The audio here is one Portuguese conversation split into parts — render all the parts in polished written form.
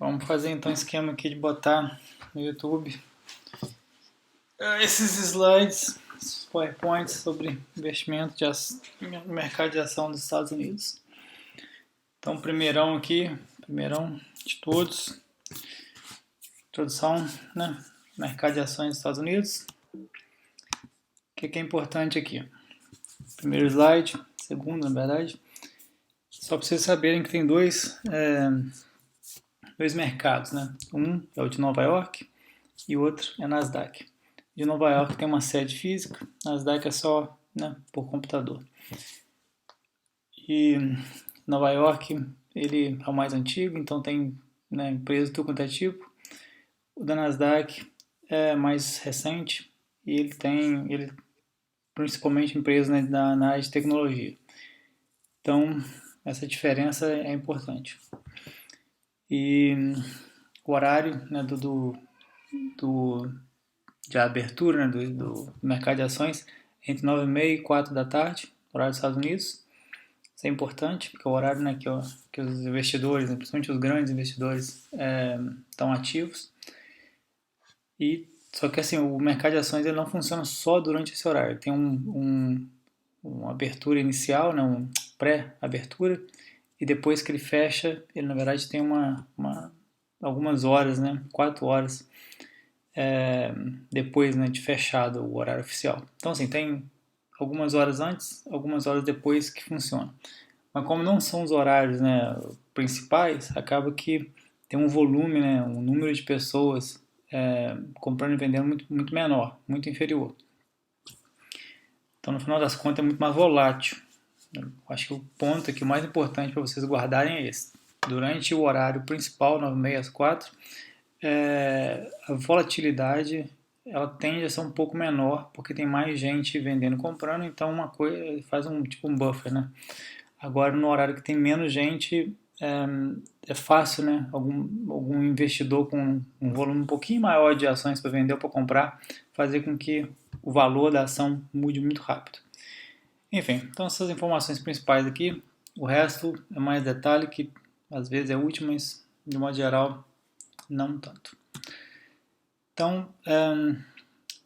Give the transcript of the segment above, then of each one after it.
Vamos fazer então um esquema aqui de botar no YouTube esses slides, esses PowerPoints sobre investimento no mercado de ação dos Estados Unidos. Então, primeirão de todos, introdução, né? Mercado de ações dos Estados Unidos. O que é importante aqui? Primeiro slide, segundo, na verdade, só para vocês saberem que tem dois mercados, né? Um é o de Nova York e o outro é Nasdaq. De Nova York tem uma sede física, Nasdaq é só, né, por computador. E Nova York, ele é o mais antigo, então tem, né, empresa de tudo quanto é tipo. O da Nasdaq é mais recente e ele principalmente empresas, né, na área de tecnologia. Então, essa diferença é importante. E o horário, né, de abertura, né, do mercado de ações entre 9h30 e 4 da tarde, horário dos Estados Unidos. Isso é importante, porque é o horário, né, que os investidores, né, principalmente os grandes investidores, estão ativos. Só que assim, o mercado de ações ele não funciona só durante esse horário. Tem uma abertura inicial, né, um pré-abertura, e depois que ele fecha, ele na verdade tem algumas horas, né, 4 horas depois, né, de fechado o horário oficial. Então assim, tem algumas horas antes, algumas horas depois que funciona. Mas como não são os horários, né, principais, acaba que tem um volume, né, um número de pessoas comprando e vendendo muito menor, muito inferior. Então, no final das contas, é muito mais volátil. Acho que o ponto aqui, o mais importante para vocês guardarem é esse. Durante o horário principal, 9h30 às 4, a volatilidade ela tende a ser um pouco menor, porque tem mais gente vendendo e comprando, então uma coisa faz um buffer, né? Agora, no horário que tem menos gente, é fácil, né? Algum investidor com um volume um pouquinho maior de ações para vender ou para comprar, fazer com que o valor da ação mude muito rápido. Enfim, então essas informações principais aqui, o resto é mais detalhe que às vezes é útil, mas de modo geral não tanto. Então,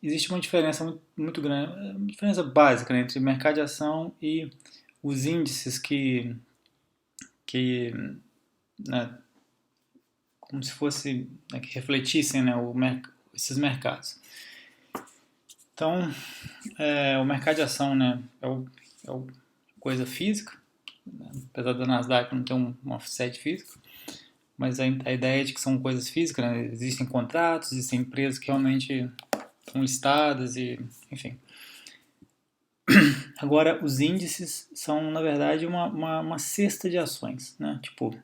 existe uma diferença muito grande, uma diferença básica, né, entre mercado de ação e os índices que né, como se fosse, né, que refletissem, né, esses mercados. Então, o mercado de ação, né, é coisa física, né, apesar da Nasdaq não ter uma sede física, mas a ideia é de que são coisas físicas, né, existem contratos, existem empresas que realmente são listadas e, enfim. Agora, os índices são, na verdade, uma cesta de ações, né? Tipo,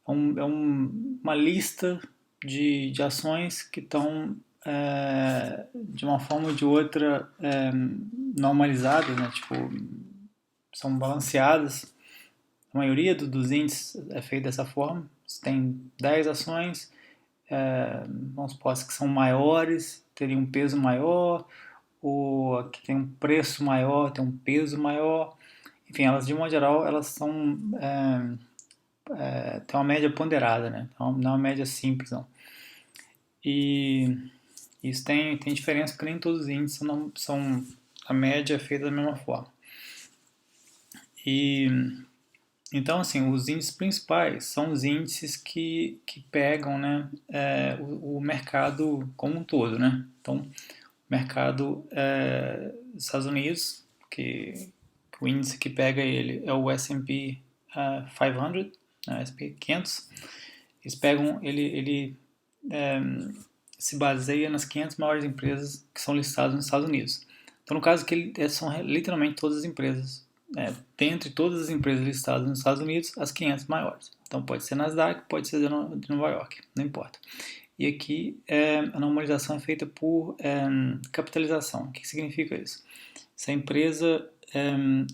uma lista de ações que estão, de uma forma ou de outra, normalizadas, né? Tipo, são balanceadas. A maioria dos índices é feita dessa forma. Você tem 10 ações, vamos supor que são maiores, teriam um peso maior, ou que tem um preço maior, tem um peso maior. Enfim, elas de modo geral, elas são tem uma média ponderada, né? Não é uma média simples, não. E isso tem diferença porque nem todos os índices são a média é feita da mesma forma. Então, assim, os índices principais são os índices que pegam, né, o mercado como um todo, né? Então, o mercado dos Estados Unidos, que o índice que pega ele é o S&P 500, S&P 500. Eles pegam, ele se baseia nas 500 maiores empresas que são listadas nos Estados Unidos. Então, no caso que são literalmente todas as empresas, dentre todas as empresas listadas nos Estados Unidos, as 500 maiores. Então, pode ser Nasdaq, pode ser de Nova York, não importa. E aqui a normalização é feita por capitalização. O que significa isso? Se a empresa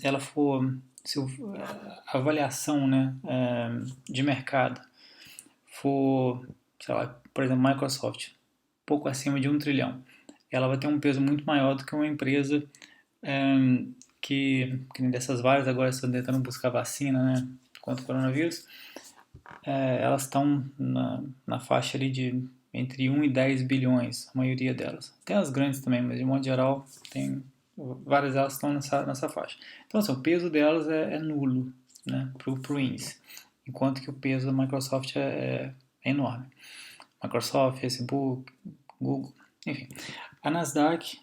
ela for, se a avaliação, né, de mercado for, sei lá, por exemplo, Microsoft, pouco acima de 1 trilhão, ela vai ter um peso muito maior do que uma empresa que dessas várias agora estão tentando buscar vacina, né, contra o coronavírus, elas estão na faixa ali de entre 1 e 10 bilhões, a maioria delas. Tem as grandes também, mas de modo geral, várias delas estão nessa faixa. Então, assim, o peso delas é nulo, né, para o índice, enquanto que o peso da Microsoft é enorme. Microsoft, Facebook, Google, enfim. A Nasdaq,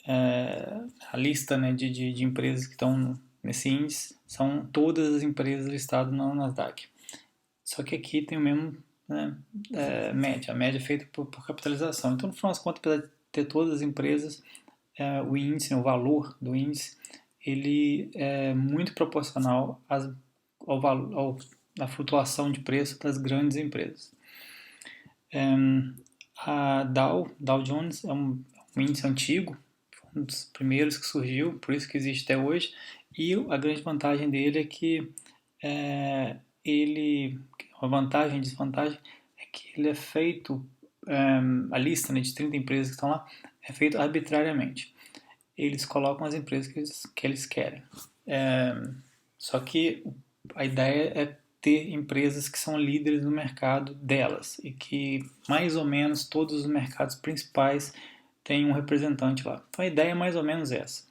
a lista, né, de empresas que estão nesse índice são todas as empresas listadas na Nasdaq. Só que aqui tem o mesmo, né, média. A média é feita por capitalização. Então, no final das contas, apesar de ter todas as empresas, o índice, o valor do índice, ele é muito proporcional à flutuação de preço das grandes empresas. A Dow Jones é um índice antigo, um dos primeiros que surgiu, por isso que existe até hoje, e a grande vantagem dele é que a vantagem e desvantagem é que ele é feito, a lista, né, de 30 empresas que estão lá, é feito arbitrariamente. Eles colocam as empresas que eles querem. Só que a ideia é ter empresas que são líderes no mercado delas e que mais ou menos todos os mercados principais têm um representante lá. Então a ideia é mais ou menos essa,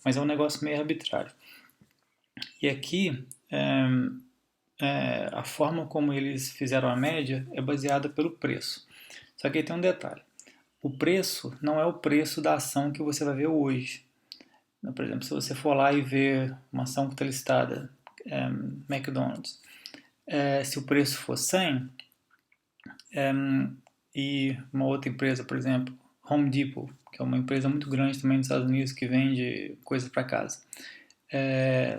mas é um negócio meio arbitrário. E aqui a forma como eles fizeram a média é baseada pelo preço. Só que aí tem um detalhe. O preço não é o preço da ação que você vai ver hoje. Por exemplo, se você for lá e ver uma ação que está listada, McDonald's, se o preço for 100, e uma outra empresa, por exemplo, Home Depot, que é uma empresa muito grande também nos Estados Unidos que vende coisas para casa,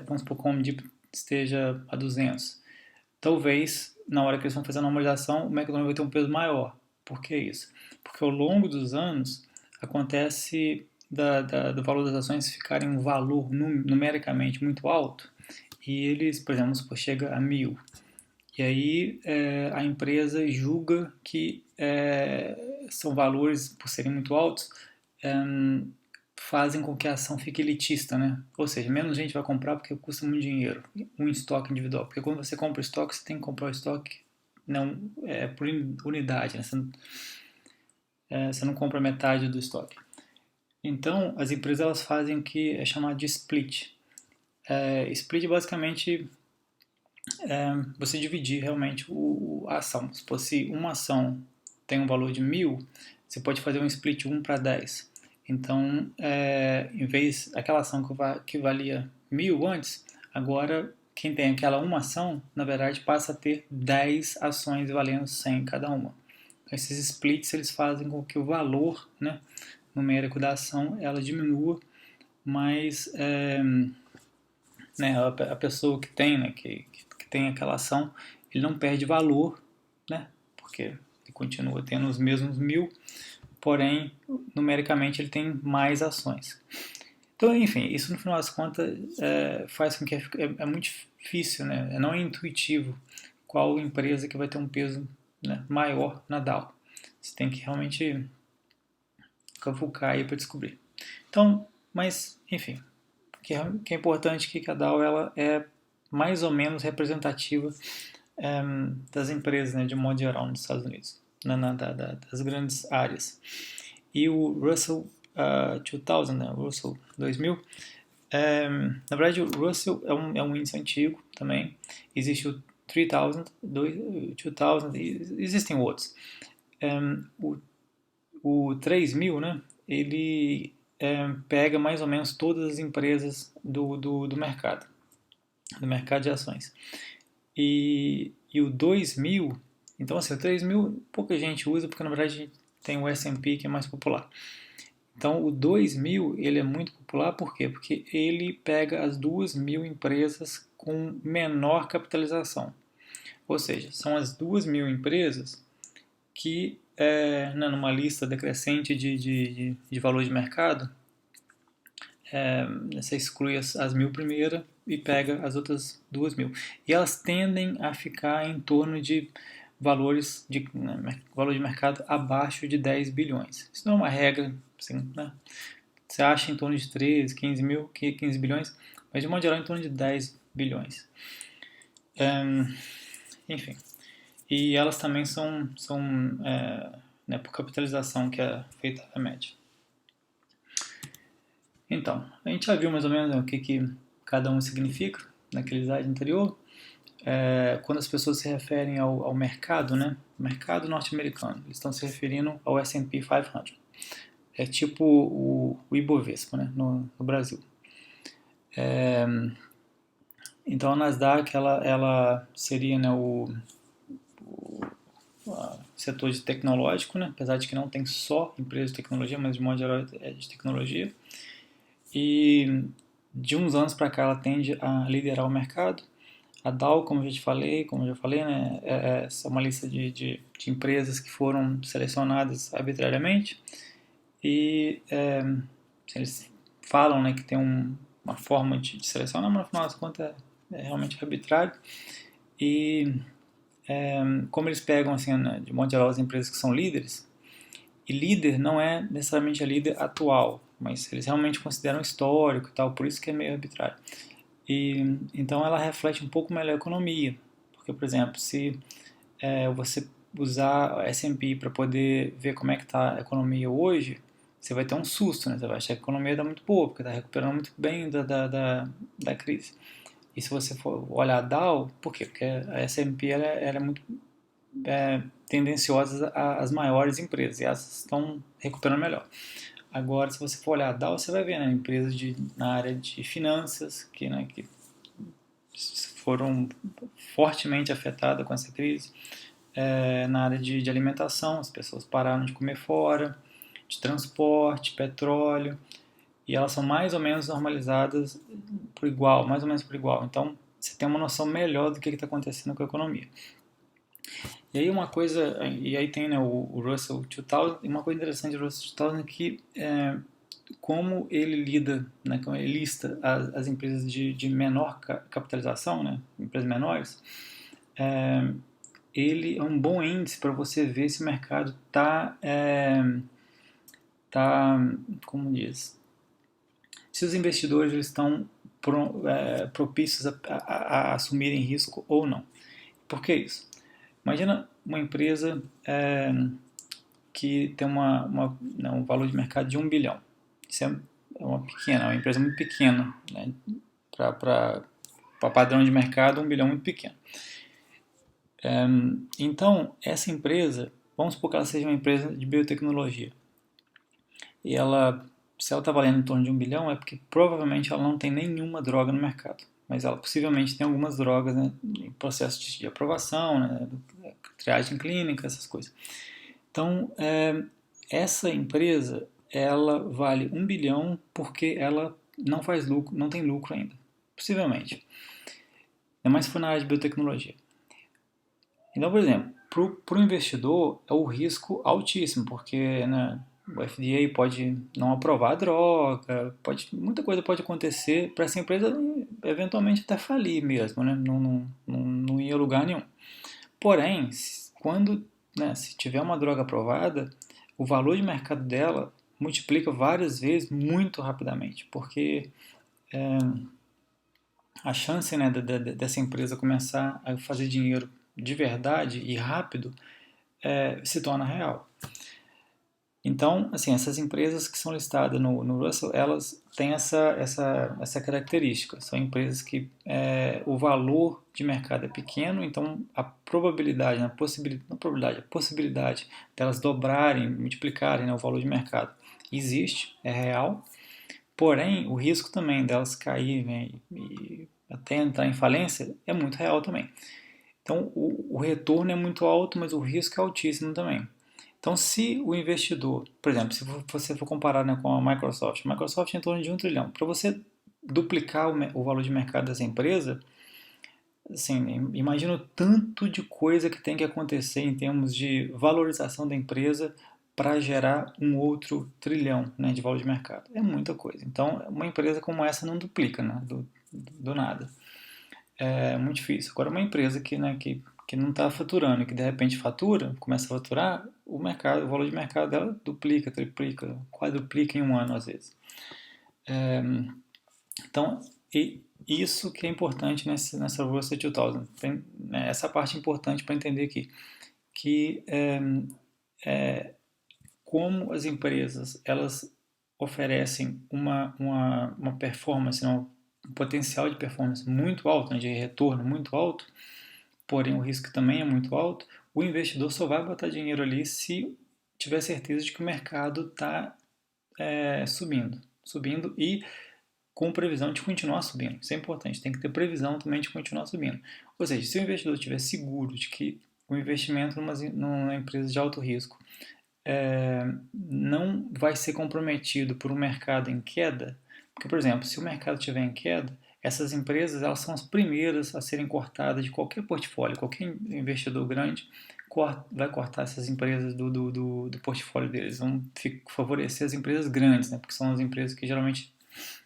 vamos supor que o Home Depot esteja a 200. Talvez, na hora que eles vão fazer a normalização, o McDonald's vai ter um peso maior. Por que isso? Porque ao longo dos anos acontece do valor das ações ficarem um valor numericamente muito alto e eles, por exemplo, chega a 1.000. E aí a empresa julga que são valores, por serem muito altos, fazem com que a ação fique elitista, né? Ou seja, menos gente vai comprar porque custa muito dinheiro, um estoque individual. Porque quando você compra o estoque, você tem que comprar o estoque não, por unidade, né? Você não compra metade do estoque. Então, as empresas elas fazem o que é chamado de split. Split basicamente você dividir realmente a ação. Se fosse uma ação tem um valor de 1.000, você pode fazer um split 1 para 10. Então, em vez daquela ação que valia 1.000 antes, agora quem tem aquela uma ação, na verdade, passa a ter 10 ações valendo 100 cada uma. Então, esses splits eles fazem com que o valor, né, numérico da ação ela diminua, mas né, a pessoa que tem, né, que tem aquela ação, ele não perde valor, né, porque ele continua tendo os mesmos 1.000, porém, numericamente ele tem mais ações. Então, enfim, isso no final das contas faz com que é muito difícil, né, não é intuitivo qual empresa que vai ter um peso, né, maior na Dow. Você tem que realmente cavucar aí para descobrir. Então, mas, enfim, o que é importante é que a Dow ela é mais ou menos representativa das empresas, né, de modo geral, nos Estados Unidos, das grandes áreas. E o Russell 2000, né, o Russell 2000, na verdade o Russell é um índice antigo também, existe o 3000, 2000, existem outros. O 3000, né, ele pega mais ou menos todas as empresas do mercado de ações. E o 2000, então assim, o 3000 pouca gente usa porque na verdade tem o S&P que é mais popular. Então o 2000 ele é muito popular por quê? Porque ele pega as 2.000 empresas com menor capitalização. Ou seja, são as 2.000 empresas que numa lista decrescente de valor de mercado, você exclui as 1.000 primeiras e pega as outras 2.000. E elas tendem a ficar em torno de valores valor de mercado abaixo de 10 bilhões. Isso não é uma regra, assim, né? Você acha em torno de 13, 15 bilhões, mas de modo geral em torno de 10 bilhões. Enfim, e elas também são né, por capitalização que é feita a média. Então, a gente já viu mais ou menos, né, o que cada um significa naquele slide anterior. Quando as pessoas se referem ao mercado, né, mercado norte-americano, eles estão se referindo ao S&P 500. É tipo o Ibovespa, né, no Brasil. Então a Nasdaq ela seria, né, o setor de tecnológico, né, apesar de que não tem só empresas de tecnologia, mas de modo geral é de tecnologia. E de uns anos para cá ela tende a liderar o mercado. A Dow, como eu já falei, né, é uma lista de empresas que foram selecionadas arbitrariamente e eles falam, né, que tem uma forma de selecionar, mas no final das contas é realmente arbitrário. E como eles pegam, assim, né, de modo geral, as empresas que são líderes, e líder não é necessariamente a líder atual, mas eles realmente consideram histórico e tal, por isso que é meio arbitrário. E então ela reflete um pouco melhor a economia, porque, por exemplo, se você usar a S&P para poder ver como é que está a economia hoje, você vai ter um susto, né? Você vai achar que a economia está muito boa, porque está recuperando muito bem da crise. E se você for olhar a Dow, por quê? Porque a S&P ela é muito tendenciosa às maiores empresas, e essas estão recuperando melhor. Agora, se você for olhar a Dow, você vai ver, né, empresas na área de finanças que foram fortemente afetadas com essa crise, na área de alimentação, as pessoas pararam de comer fora, de transporte, petróleo, e elas são mais ou menos normalizadas por igual, mais ou menos por igual. Então, você tem uma noção melhor do que está acontecendo com a economia. E aí uma coisa, e aí tem, né, o Russell 2000, e uma coisa interessante do Russell 2000 é que como ele lida, né, como ele lista as empresas de menor capitalização, né, empresas menores, ele é um bom índice para você ver se o mercado está, como diz, se os investidores estão propícios a assumirem risco ou não. Por que isso? Imagina uma empresa que tem um valor de mercado de 1 bilhão. Isso é uma empresa muito pequena, né? Para padrão de mercado, 1 bilhão é muito pequeno. Então, essa empresa, vamos supor que ela seja uma empresa de biotecnologia. E se ela está valendo em torno de 1 bilhão, é porque provavelmente ela não tem nenhuma droga no mercado. Mas ela possivelmente tem algumas drogas, né, em processo de aprovação, né, triagem clínica, essas coisas. Então, essa empresa, ela vale 1 bilhão porque ela não faz lucro, não tem lucro ainda. Possivelmente. Ainda mais se for na área de biotecnologia. Então, por exemplo, para o investidor é o risco altíssimo, porque, né, o FDA pode não aprovar a droga, muita coisa pode acontecer para essa empresa eventualmente até falir mesmo, né? Não ir a lugar nenhum. Porém, quando, né, se tiver uma droga aprovada, o valor de mercado dela multiplica várias vezes muito rapidamente, porque a chance, né, dessa empresa começar a fazer dinheiro de verdade e rápido se torna real. Então, assim, essas empresas que são listadas no Russell, elas têm essa característica. São empresas que o valor de mercado é pequeno, então a probabilidade, a possibilidade delas dobrarem, multiplicarem, né, o valor de mercado existe, é real. Porém, o risco também delas caírem e até entrar em falência é muito real também. Então, o retorno é muito alto, mas o risco é altíssimo também. Então, se o investidor, por exemplo, se você for comparar, né, com a Microsoft é em torno de 1 trilhão. Para você duplicar o valor de mercado dessa empresa, assim, imagina o tanto de coisa que tem que acontecer em termos de valorização da empresa para gerar um outro trilhão, né, de valor de mercado. É muita coisa. Então, uma empresa como essa não duplica, né, do nada. É muito difícil. Agora, uma empresa que não está faturando e que de repente fatura, começa a faturar, o valor de mercado dela duplica, triplica, quadruplica em um ano às vezes. Então, isso que é importante nessa Russell 2000. Tem, né, essa parte é importante para entender aqui, que como as empresas elas oferecem uma performance, um potencial de performance muito alto, né, de retorno muito alto, porém o risco também é muito alto, o investidor só vai botar dinheiro ali se tiver certeza de que o mercado está subindo e com previsão de continuar subindo. Isso é importante, tem que ter previsão também de continuar subindo. Ou seja, se o investidor estiver seguro de que o investimento numa empresa de alto risco não vai ser comprometido por um mercado em queda, porque, por exemplo, se o mercado estiver em queda, essas empresas elas são as primeiras a serem cortadas de qualquer portfólio. Qualquer investidor grande vai cortar essas empresas do portfólio deles. Vão favorecer as empresas grandes, né? Porque são as empresas que geralmente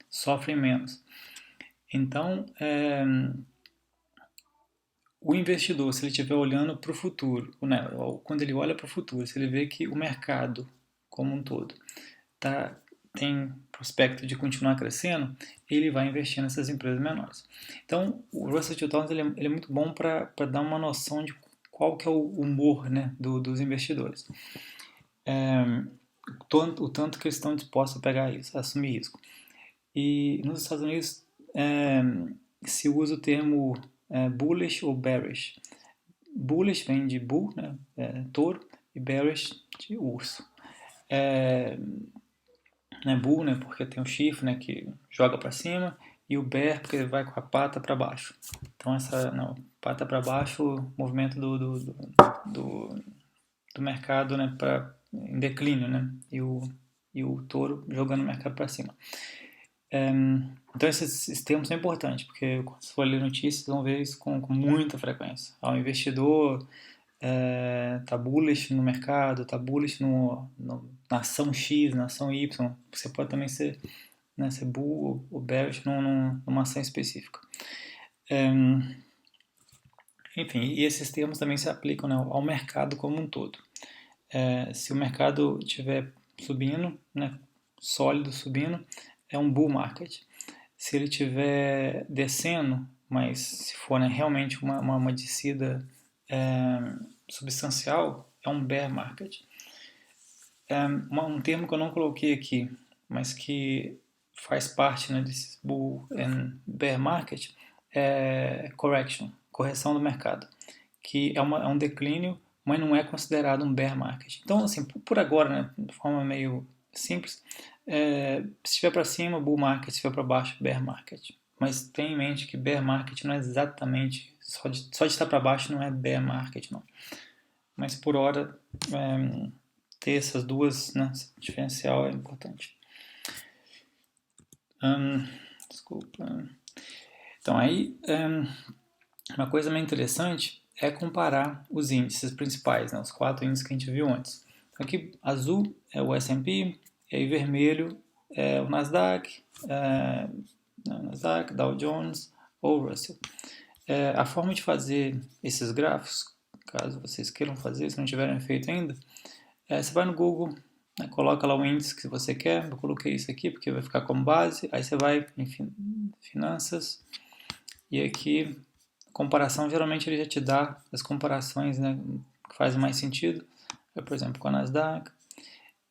sofrem menos. Então, o investidor, se ele estiver olhando para o futuro, né, quando ele olha para o futuro, se ele vê que o mercado como um todo tem prospecto de continuar crescendo, ele vai investir nessas empresas menores. Então, o Russell 2000 ele é muito bom para dar uma noção de qual que é o humor, né, dos investidores. O tanto que eles estão dispostos a pegar isso, a assumir risco. E nos Estados Unidos se usa o termo bullish ou bearish. Bullish vem de bull, né, touro, e bearish de urso. Bull, né, porque tem o chifre, né, que joga para cima, e o bear porque vai com a pata para baixo. Então pata para baixo, movimento do mercado, né, em declínio, né, e o touro jogando o mercado para cima. Então esses termos são importantes, porque quando você for ler notícias, vão ver isso com muita frequência. O investidor tá bullish no mercado, tá bullish na ação X, na ação Y. Você pode também ser bull ou bearish numa ação específica. Enfim, e esses termos também se aplicam, né, ao mercado como um todo. Se o mercado estiver subindo, né, sólido subindo, é um bull market. Se ele estiver descendo, mas se for, né, realmente uma descida substancial, é um bear market. Um termo que eu não coloquei aqui, mas que faz parte, né, desse bull and bear market, é correção do mercado, que é um declínio, mas não é considerado um bear market. Então, assim, por agora, né, de forma meio simples, se estiver para cima, bull market, se estiver para baixo, bear market. Mas tenha em mente que bear market não é exatamente, só de estar para baixo não é bear market, não. Mas por hora, ter essas duas, né, diferencial é importante. Desculpa. Então aí, uma coisa meio interessante é comparar os índices principais, né, os 4 índices que a gente viu antes. Aqui, azul é o S&P, e aí vermelho é o Nasdaq, Dow Jones ou Russell. A forma de fazer esses gráficos, caso vocês queiram fazer, se não tiverem feito ainda, você vai no Google, né, coloca lá o índice que você quer. Eu coloquei isso aqui porque vai ficar como base. Aí você vai em finanças e aqui comparação, geralmente ele já te dá as comparações, né, que fazem mais sentido. Por exemplo, com a Nasdaq.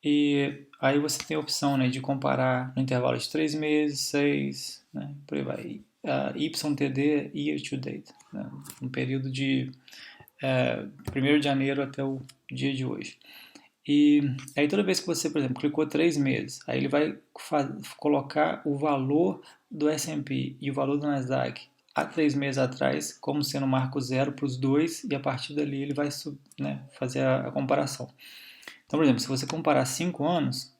E aí você tem a opção, né, de comparar no intervalo de 3 meses, 6, né, por aí vai. YTD, Year to Date, né, um período de 1º de janeiro até o dia de hoje. E aí toda vez que você, por exemplo, clicou 3 meses, aí ele vai colocar o valor do S&P e o valor do Nasdaq há 3 meses atrás, como sendo marco zero para os dois, e a partir dali ele vai, né, fazer a comparação. Então, por exemplo, se você comparar 5 anos,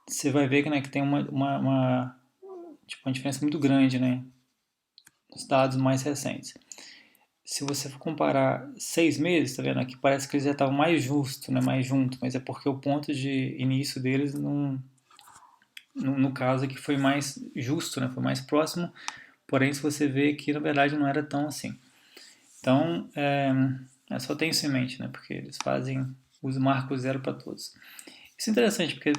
você vai ver que, né, que tem uma diferença muito grande, né, nos dados mais recentes. Se você for comparar 6 meses, tá vendo aqui, parece que eles já estavam mais justos, né, mais juntos, mas é porque o ponto de início deles, no caso aqui, foi mais justo, né, foi mais próximo, porém se você vê que na verdade não era tão assim. Então, só tem isso em mente, né, porque eles fazem os marcos zero para todos. Isso é interessante, porque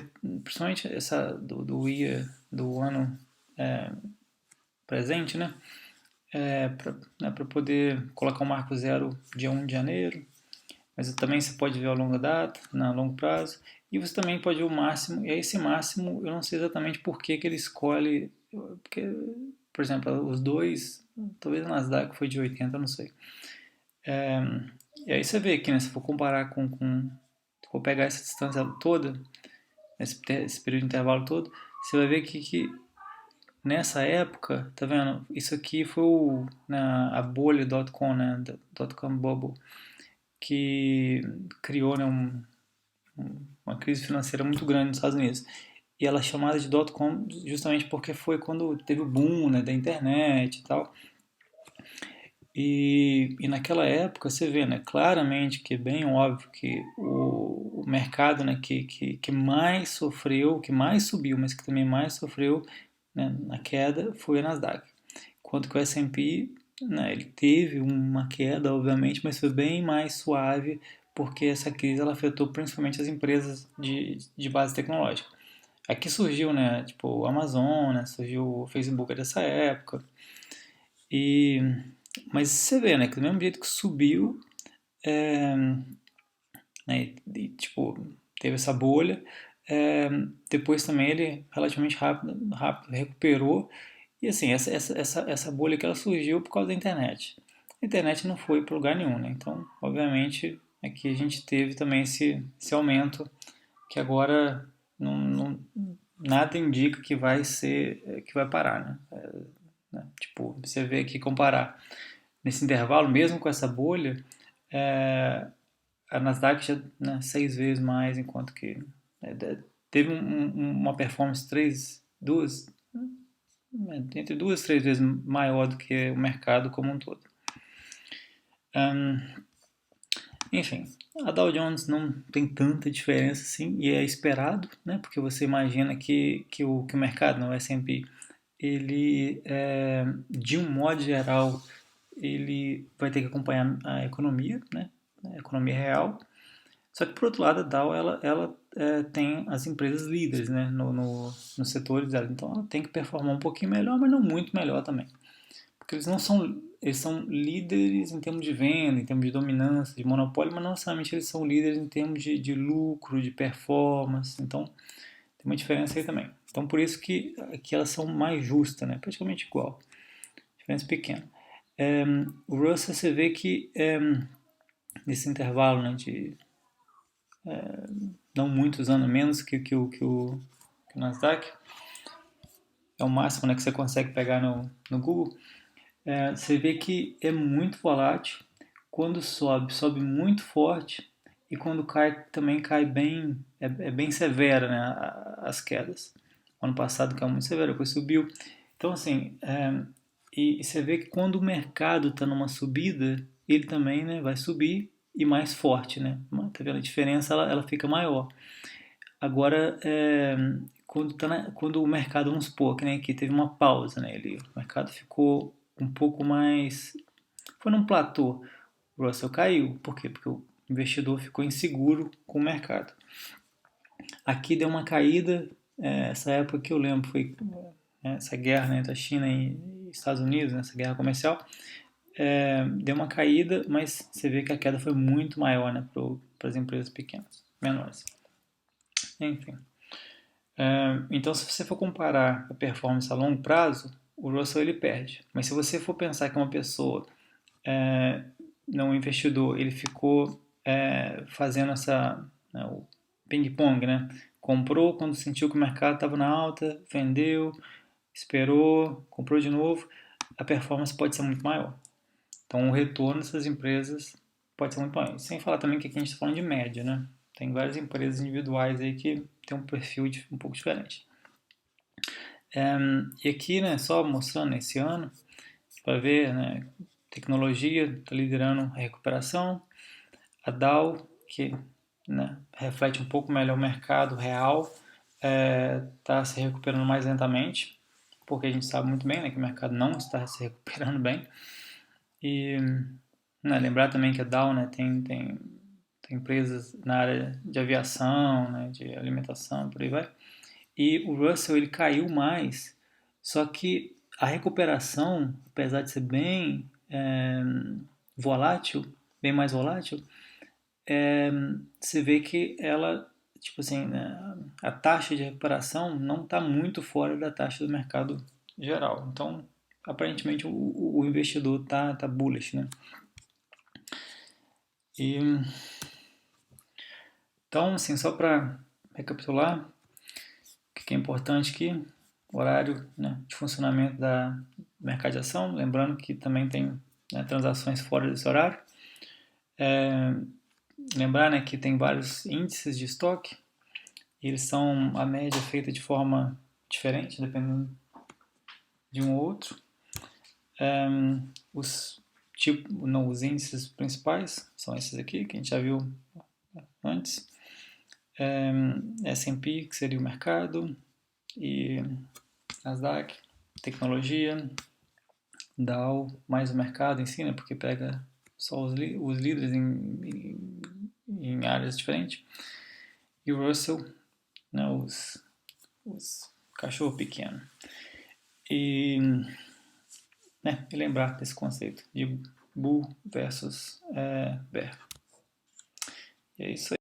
principalmente essa do ano presente, né? Para poder colocar o marco zero dia 1 de janeiro, mas também você pode ver a longa data, a longo prazo, e você também pode ver o máximo, e esse máximo eu não sei exatamente por que ele escolhe, porque, por exemplo, os dois, talvez o Nasdaq foi de 80, eu não sei. E aí você vê aqui, né, se for comparar se for pegar essa distância toda, esse período de intervalo todo, você vai ver que nessa época, tá vendo? Isso aqui foi a bolha .com, né? .com bubble, que criou, né, uma crise financeira muito grande nos Estados Unidos. E ela é chamada de .com justamente porque foi quando teve o boom, né, da internet e tal. E naquela época você vê, né, claramente que é bem óbvio que o mercado, né, que mais sofreu, que mais subiu, mas que também mais sofreu, né, na queda foi a Nasdaq. Enquanto que o S&P, né, ele teve uma queda, obviamente, mas foi bem mais suave, porque essa crise ela afetou principalmente as empresas de base tecnológica. Aqui surgiu, né, tipo, o Amazon, né, surgiu o Facebook dessa época, e, mas você vê, né, que do mesmo jeito que subiu, é, né, tipo, teve essa bolha, é, depois também ele relativamente rápido recuperou. E assim, essa bolha que ela surgiu por causa da internet. A internet não foi para lugar nenhum, né? Então, obviamente, aqui a gente teve também esse aumento que agora nada indica que vai parar, né? Tipo, você vê aqui comparar nesse intervalo, mesmo com essa bolha, é, a Nasdaq já, né, 6 vezes mais, enquanto que teve uma performance entre 2 e 3 vezes maior do que o mercado como um todo. Enfim, a Dow Jones não tem tanta diferença assim, e é esperado, né, porque você imagina que o mercado, no S&P, ele, de um modo geral, ele vai ter que acompanhar a economia, né, a economia real. Só que, por outro lado, a Dow ela tem as empresas líderes, né, nos setores dela. Então, ela tem que performar um pouquinho melhor, mas não muito melhor também. Porque eles são líderes em termos de venda, em termos de dominância, de monopólio, mas não necessariamente eles são líderes em termos de lucro, de performance. Então, tem uma diferença aí também. Então, por isso que elas são mais justas, né, praticamente igual. Diferença pequena. O Russell, você vê que nesse intervalo, né, de não muitos anos menos que o Nasdaq, é o máximo, né, que você consegue pegar no Google, você vê que é muito volátil. Quando sobe, sobe muito forte, e quando cai, também cai bem, bem severa, né, as quedas. Ano passado caiu muito severo, depois subiu. Então, assim, e você vê que quando o mercado está numa subida, ele também, né, vai subir e mais forte, né? Tá vendo? A diferença ela fica maior. Agora, quando o mercado, vamos supor, que nem aqui teve uma pausa, né? O mercado ficou um pouco mais. Foi num platô. O Russell caiu. Por quê? Porque o investidor ficou inseguro com o mercado. Aqui deu uma caída. Essa época que eu lembro foi essa guerra, né, entre a China e Estados Unidos, né, essa guerra comercial. Deu uma caída, mas você vê que a queda foi muito maior, né, para as empresas pequenas, menores. Enfim. Então, se você for comparar a performance a longo prazo, o Russell ele perde. Mas se você for pensar que uma pessoa, um investidor, ele ficou fazendo o ping-pong, né? Comprou quando sentiu que o mercado estava na alta, vendeu, esperou, comprou de novo, a performance pode ser muito maior. Então, o retorno dessas empresas pode ser muito maior. Sem falar também que aqui a gente está falando de média, né? Tem várias empresas individuais aí que tem um perfil um pouco diferente. E aqui, né, só mostrando esse ano, para ver, né, tecnologia está liderando a recuperação, a Dow, que, né, reflete um pouco melhor o mercado real, está se recuperando mais lentamente, porque a gente sabe muito bem, né, que o mercado não está se recuperando bem. E, né, lembrar também que a Dow, né, tem empresas na área de aviação, né, de alimentação, por aí vai. E o Russell ele caiu mais Só que a recuperação, apesar de ser bem volátil, bem mais volátil, você vê que ela, tipo assim, né, a taxa de recuperação não está muito fora da taxa do mercado geral. Então, aparentemente, o investidor tá bullish, né? E, então, assim, só para recapitular, o que é importante aqui, horário, né, de funcionamento da mercado de ação, lembrando que também tem, né, transações fora desse horário. Lembrar, né, que tem vários índices de estoque, e eles são a média feita de forma diferente, dependendo de um ou outro. Os índices principais são esses aqui, que a gente já viu antes. S&P, que seria o mercado, e Nasdaq, tecnologia, Dow, mais o mercado em si, né, porque pega só os líderes em áreas diferentes, e o Russell, né, os cachorro pequeno. E, né, e lembrar desse conceito de bull versus bear. E é isso aí.